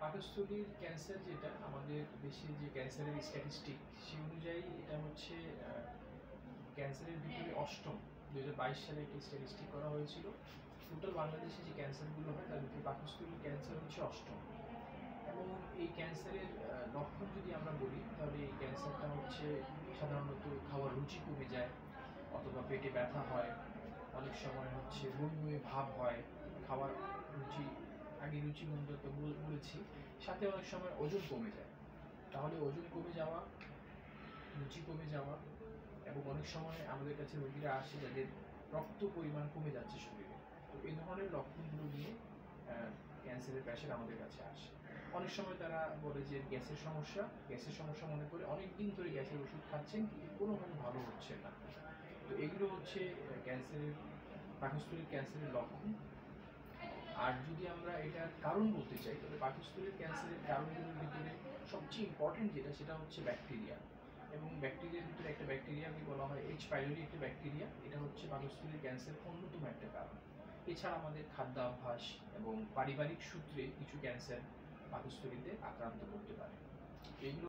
পাকস্থলীর ক্যান্সার যেটা আমাদের দেশে যে ক্যান্সারের স্ট্যাটিস্টিক সেই অনুযায়ী এটা হচ্ছে ক্যান্সারের ভিতরে অষ্টম। 2022 সালে একটি স্ট্যাটিস্টিক করা হয়েছিল। টোটাল বাংলাদেশে যে ক্যান্সারগুলো হয় তার ভিতরে পাকস্থলীর ক্যান্সার হচ্ছে অষ্টম। এবং এই ক্যান্সারের লক্ষণ যদি আমরা বলি তাহলে এই ক্যান্সারটা হচ্ছে সাধারণত খাওয়ার রুচি কমে যায়, অথবা পেটে ব্যথা হয়, অনেক সময় হচ্ছে বমি বমি ভাব হয়, খাওয়ার রুচি আগে রুচি মন্দ তো বলেছি, সাথে অনেক সময় ওজন কমে যায়। তাহলে ওজন কমে যাওয়া, রুচি কমে যাওয়া, এবং অনেক সময় আমাদের কাছে রোগীরা আসে যাদের রক্ত পরিমাণ কমে যাচ্ছে শরীরে। তো এই ধরনের লক্ষণগুলো নিয়ে ক্যান্সারের পেশেন্ট আমাদের কাছে আসে। অনেক সময় তারা বলে যে গ্যাসের সমস্যা মনে করে অনেক দিন ধরে গ্যাসের ওষুধ খাচ্ছেন কিন্তু কোনোভাবে ভালো হচ্ছে না। তো এগুলো হচ্ছে ক্যান্সারের, পাকস্থলীর ক্যান্সারের লক্ষণ। আর যদি আমরা এটার কারণ বলতে চাই তাহলে পাকস্থলীর ক্যান্সারের কারণগুলোর ভিতরে সবচেয়ে ইম্পর্টেন্ট যেটা সেটা হচ্ছে ব্যাকটেরিয়া। এবং ব্যাকটেরিয়ার ভিতরে একটা ব্যাকটেরিয়াকে বলা হয় এইচ পাইলোরি একটা ব্যাকটেরিয়া। এটা হচ্ছে পাকস্থলীর ক্যান্সার অন্যতম একটা কারণ। এছাড়া আমাদের খাদ্যাভ্যাস এবং পারিবারিক সূত্রে কিছু ক্যান্সার পাকস্থলীতে আক্রান্ত করতে পারে। এগুলো